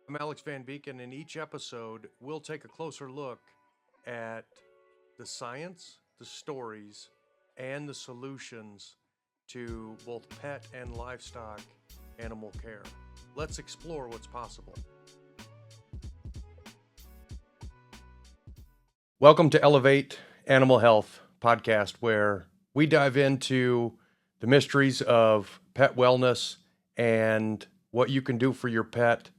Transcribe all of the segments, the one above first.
I'm Alex Van Beek, and in each episode, we'll take a closer look at the science, the stories, and the solutions to both pet and livestock animal care. Let's explore what's possible. Welcome to Elevate Animal Health podcast, where we dive into the mysteries of pet wellness and what you can do for your pet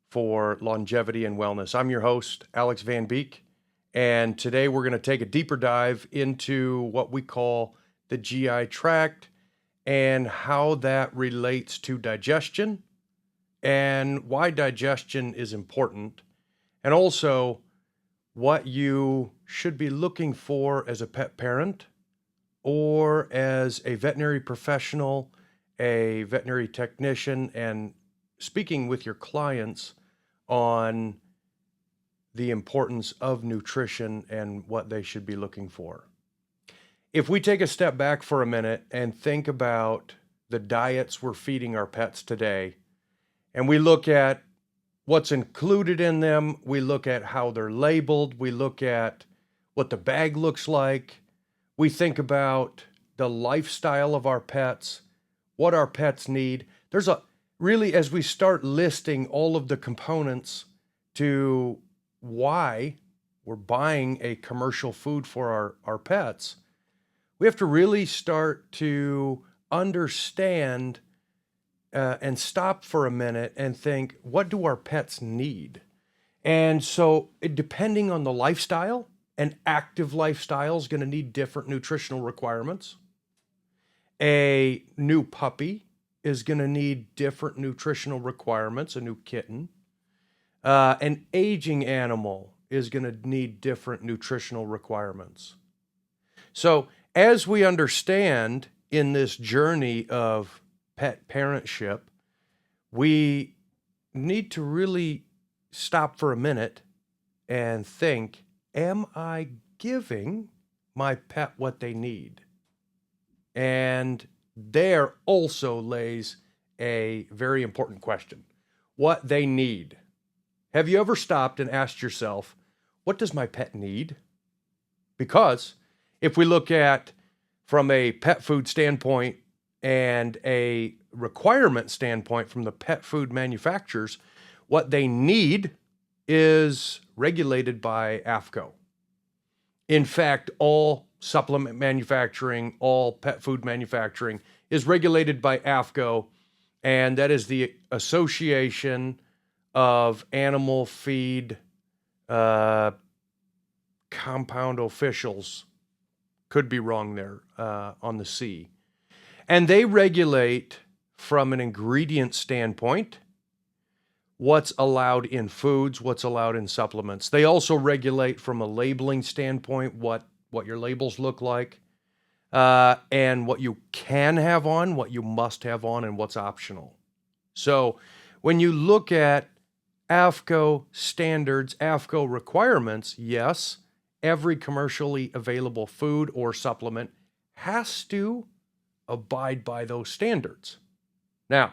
for longevity and wellness. I'm your host, Alex Van Beek, and today we're going to take a deeper dive into what we call the GI tract and how that relates to digestion and why digestion is important, and also what you should be looking for as a pet parent or as a veterinary professional, a veterinary technician, and speaking with your clients on the importance of nutrition and what they should be looking for. If we take a step back for a minute and think about the diets we're feeding our pets today, and we look at what's included in them, we look at how they're labeled, we look at what the bag looks like, we think about the lifestyle of our pets, what our pets need. There's a really, as we start listing all of the components to why we're buying a commercial food for our pets, we have to really start to understand and stop for a minute and think, what do our pets need? And so depending on the lifestyle, an active lifestyle is going to need different nutritional requirements. A new puppy is going to need different nutritional requirements, a new kitten. An aging animal is going to need different nutritional requirements. So as we understand in this journey of pet parentship, we need to really stop for a minute and think, am I giving my pet what they need? And there also lays a very important question: what they need. Have you ever stopped and asked yourself, what does my pet need? Because if we look at from a pet food standpoint and a requirement standpoint from the pet food manufacturers, what they need is regulated by AFCO. In fact, all supplement manufacturing, all pet food manufacturing is regulated by AFCO, and that is the Association of Animal Feed Compound Officials. Could be wrong there on the C. And they regulate from an ingredient standpoint what's allowed in foods, what's allowed in supplements. They also regulate from a labeling standpoint what your labels look like, and what you can have on, what you must have on, and what's optional. So when you look at AFCO standards, AFCO requirements, yes, every commercially available food or supplement has to abide by those standards. Now,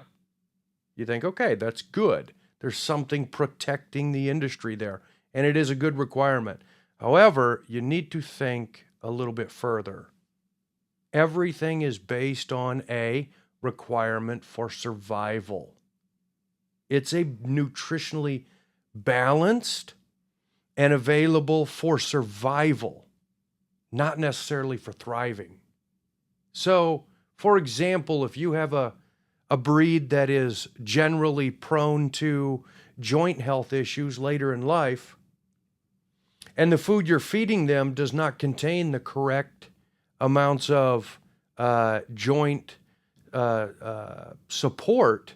you think, okay, that's good. There's something protecting the industry there, and it is a good requirement. However, you need to think a little bit further. Everything is based on a requirement for survival. It's a nutritionally balanced and available for survival, not necessarily for thriving. So, for example, if you have a breed that is generally prone to joint health issues later in life, and the food you're feeding them does not contain the correct amounts of joint support,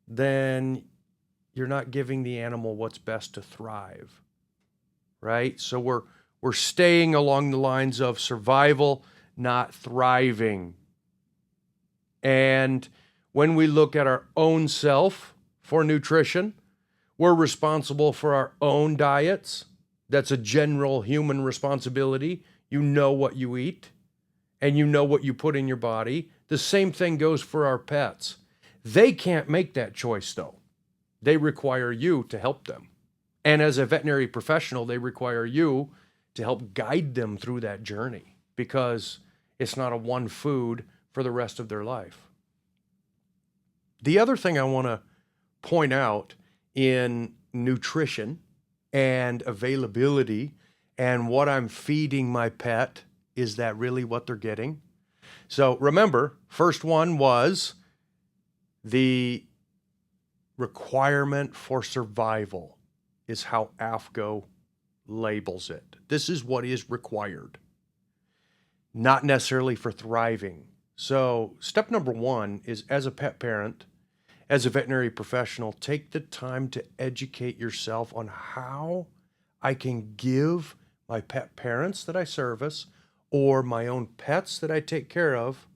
then you're not giving the animal what's best to thrive, right? So we're staying along the lines of survival, not thriving. And when we look at our own self for nutrition, we're responsible for our own diets. That's a general human responsibility. You know what you eat and you know what you put in your body. The same thing goes for our pets. They can't make that choice though. They require you to help them. And as a veterinary professional, they require you to help guide them through that journey, because it's not a one food for the rest of their life. The other thing I want to point out in nutrition and availability and what I'm feeding my pet, is that really what they're getting? So remember, first one was the requirement for survival is how AFCO labels it. This is what is required, not necessarily for thriving. So step number one is, as a pet parent, as a veterinary professional, take the time to educate yourself on how I can give my pet parents that I service or my own pets that I take care of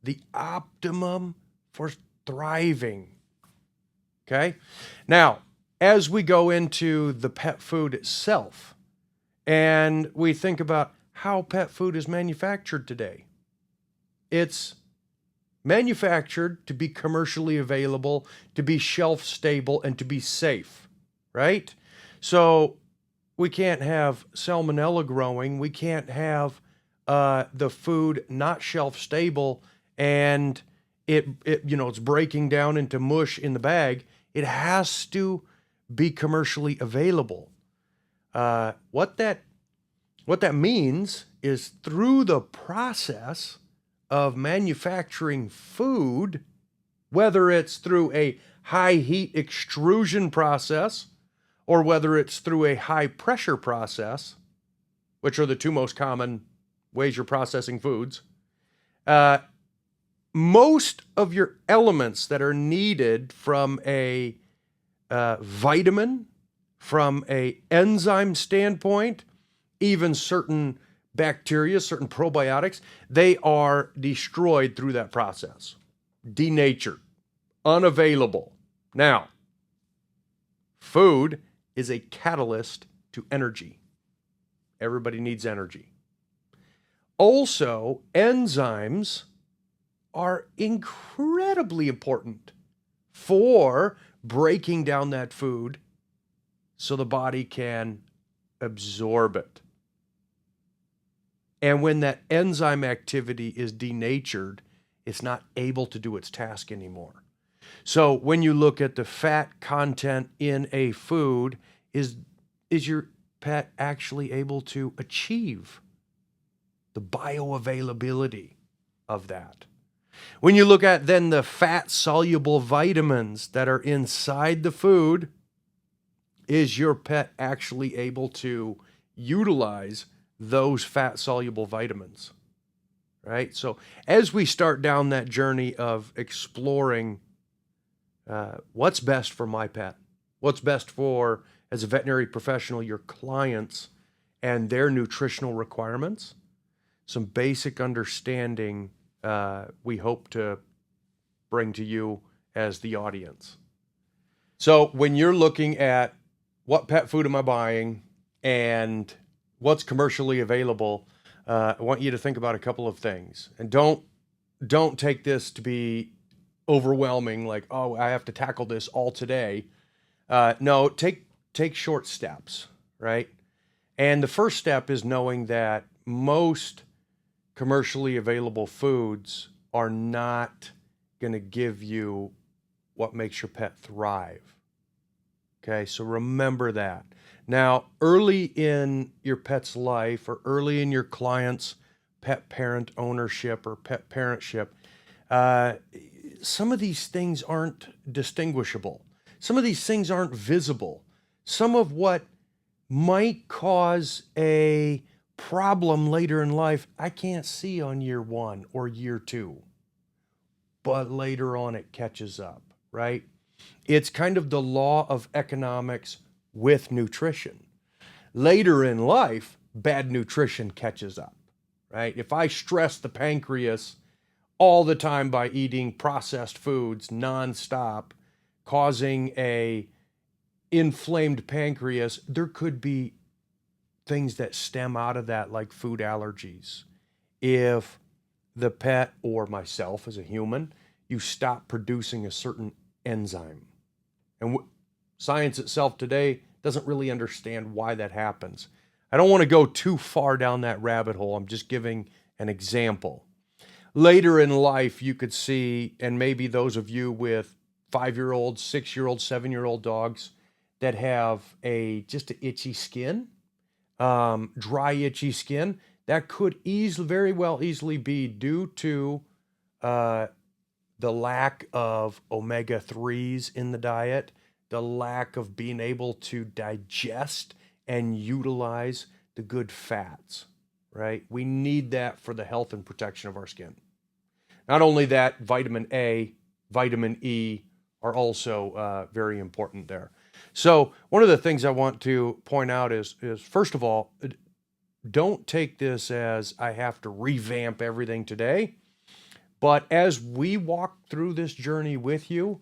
the optimum for thriving. Okay? Now, as we go into the pet food itself and we think about how pet food is manufactured today, it's manufactured to be commercially available, to be shelf stable, and to be safe, right? So we can't have salmonella growing. We can't have the food not shelf stable and it's breaking down into mush in the bag. It has to be commercially available. What that means is, through the process of manufacturing food, whether it's through a high heat extrusion process or whether it's through a high pressure process, which are the two most common ways you're processing foods, most of your elements that are needed from a vitamin, from a enzyme standpoint, even certain bacteria, certain probiotics, they are destroyed through that process, denatured, unavailable. Now, food is a catalyst to energy. Everybody needs energy. Also, enzymes are incredibly important for breaking down that food so the body can absorb it. And when that enzyme activity is denatured, it's not able to do its task anymore. So when you look at the fat content in a food, is your pet actually able to achieve the bioavailability of that? When you look at then the fat-soluble vitamins that are inside the food, is your pet actually able to utilize those fat-soluble vitamins, right? So as we start down that journey of exploring what's best for my pet, what's best for, as a veterinary professional, your clients and their nutritional requirements, some basic understanding we hope to bring to you as the audience. So when you're looking at what pet food am I buying and what's commercially available, I want you to think about a couple of things. And don't take this to be overwhelming, like, oh, I have to tackle this all today. No, take short steps, right? And the first step is knowing that most commercially available foods are not going to give you what makes your pet thrive. Okay, so remember that. Now, early in your pet's life or early in your client's pet parent ownership or pet parentship, some of these things aren't distinguishable. Some of these things aren't visible. Some of what might cause a problem later in life, I can't see on year 1 or year 2, but later on it catches up, right? It's kind of the law of economics with nutrition. Later in life, bad nutrition catches up, right? If I stress the pancreas all the time by eating processed foods nonstop, causing a inflamed pancreas, there could be things that stem out of that, like food allergies. If the pet or myself as a human, you stop producing a certain enzyme. And Science itself today doesn't really understand why that happens. I don't want to go too far down that rabbit hole. I'm just giving an example. Later in life, you could see, and maybe those of you with 5-year-old, 6-year-old, 7-year-old dogs that have just an itchy skin, dry, itchy skin, that could very well easily be due to the lack of omega-3s in the diet, the lack of being able to digest and utilize the good fats, right? We need that for the health and protection of our skin. Not only that, vitamin A, vitamin E are also very important there. So one of the things I want to point out is first of all, don't take this as I have to revamp everything today. But as we walk through this journey with you,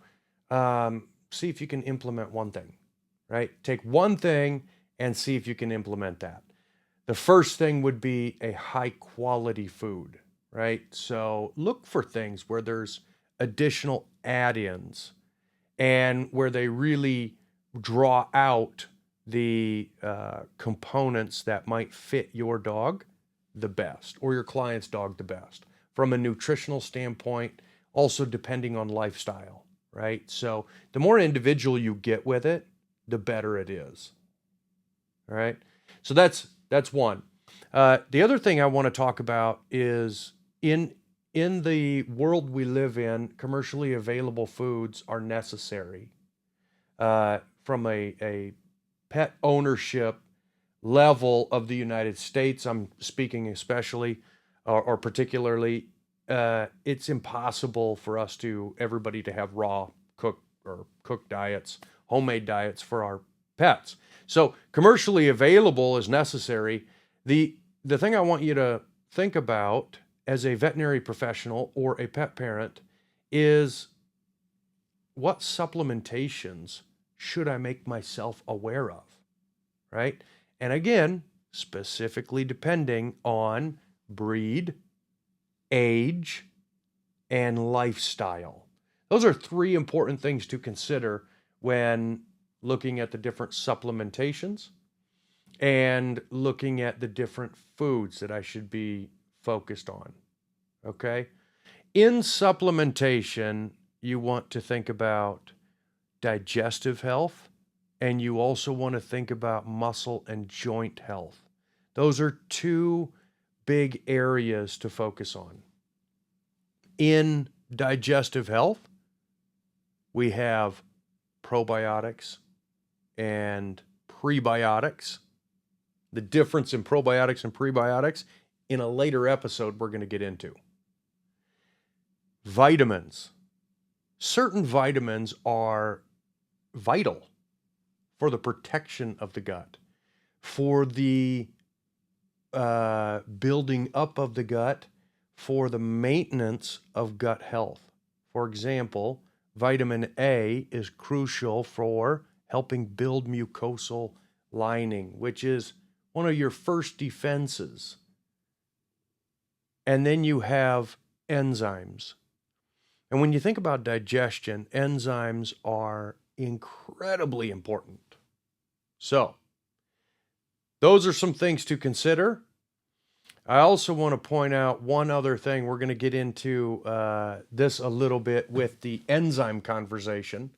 see if you can implement one thing, right? Take one thing and see if you can implement that. The first thing would be a high quality food, right? So look for things where there's additional add-ins and where they really draw out the components that might fit your dog the best or your client's dog the best from a nutritional standpoint, also depending on lifestyle, right? So the more individual you get with it, the better it is. All right. So that's one. The other thing I want to talk about is in the world we live in, commercially available foods are necessary. From a pet ownership level of the United States, I'm speaking especially or particularly, it's impossible for everybody to have raw cooked diets, homemade diets for our pets. So commercially available is necessary. The thing I want you to think about as a veterinary professional or a pet parent is what supplementations should I make myself aware of, right? And again, specifically depending on breed, age, and lifestyle. Those are 3 important things to consider when looking at the different supplementations and looking at the different foods that I should be focused on, okay? In supplementation, you want to think about digestive health, and you also want to think about muscle and joint health. Those are 2 big areas to focus on. In digestive health, we have probiotics and prebiotics. The difference in probiotics and prebiotics in a later episode we're going to get into. Vitamins. Certain vitamins are vital for the protection of the gut, for the building up of the gut, for the maintenance of gut health. For example, vitamin A is crucial for helping build mucosal lining, which is one of your first defenses. And then you have enzymes. And when you think about digestion, enzymes are incredibly important. So, those are some things to consider. I also want to point out one other thing. We're going to get into this a little bit with the enzyme conversation.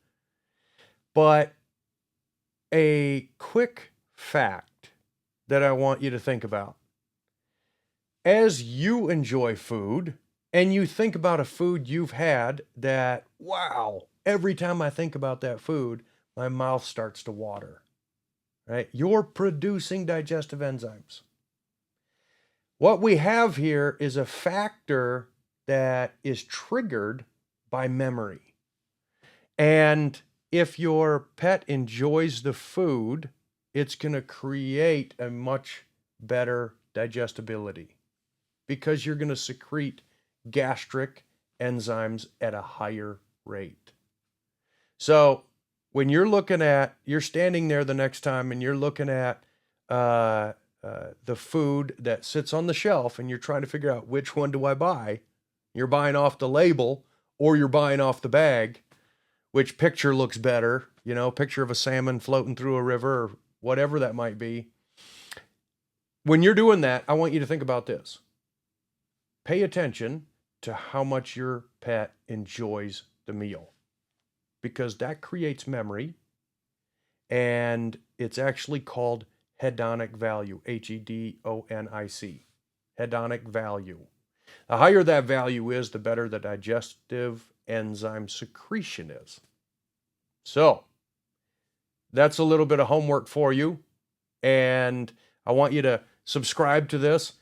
But a quick fact that I want you to think about. As you enjoy food and you think about a food you've had that, wow, every time I think about that food, my mouth starts to water, right? You're producing digestive enzymes. What we have here is a factor that is triggered by memory. And if your pet enjoys the food, it's going to create a much better digestibility because you're going to secrete gastric enzymes at a higher rate. So when you're standing there the next time and you're looking at the food that sits on the shelf and you're trying to figure out which one do I buy, you're buying off the label or you're buying off the bag. which picture looks better, picture of a salmon floating through a river or whatever that might be. When you're doing that, I want you to think about this. Pay attention to how much your pet enjoys the meal, because that creates memory, and it's actually called hedonic value, Hedonic, hedonic value. The higher that value is, the better the digestive enzyme secretion is. So that's a little bit of homework for you, and I want you to subscribe to this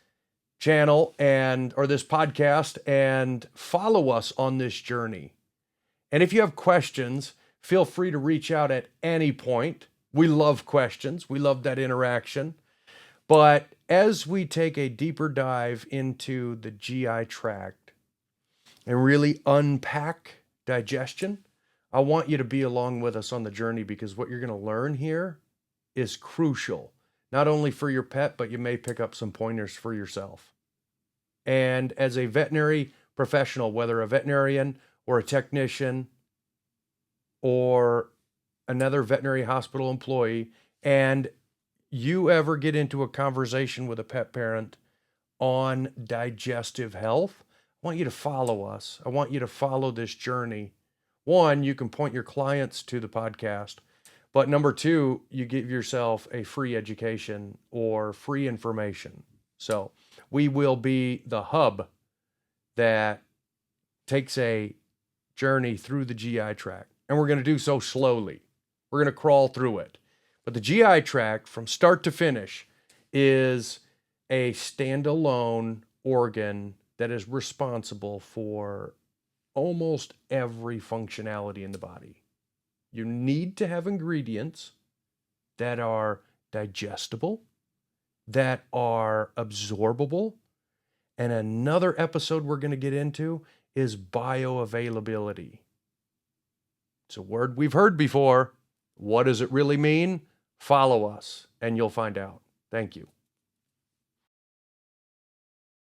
channel or this podcast and follow us on this journey. And if you have questions, feel free to reach out at any point. We love questions. We love that interaction. But as we take a deeper dive into the GI tract and really unpack digestion, I want you to be along with us on the journey, because what you're going to learn here is crucial, not only for your pet, but you may pick up some pointers for yourself. And as a veterinary professional, whether a veterinarian or a technician or another veterinary hospital employee, and you ever get into a conversation with a pet parent on digestive health, I want you to follow us. I want you to follow this journey. One, you can point your clients to the podcast. But number two, you give yourself a free education or free information. So we will be the hub that takes a journey through the GI tract. And we're going to do so slowly. We're going to crawl through it. But the GI tract, from start to finish, is a standalone organ that is responsible for almost every functionality in the body. You need to have ingredients that are digestible, that are absorbable. And another episode we're going to get into is bioavailability. It's a word we've heard before. What does it really mean? Follow us and you'll find out. Thank you.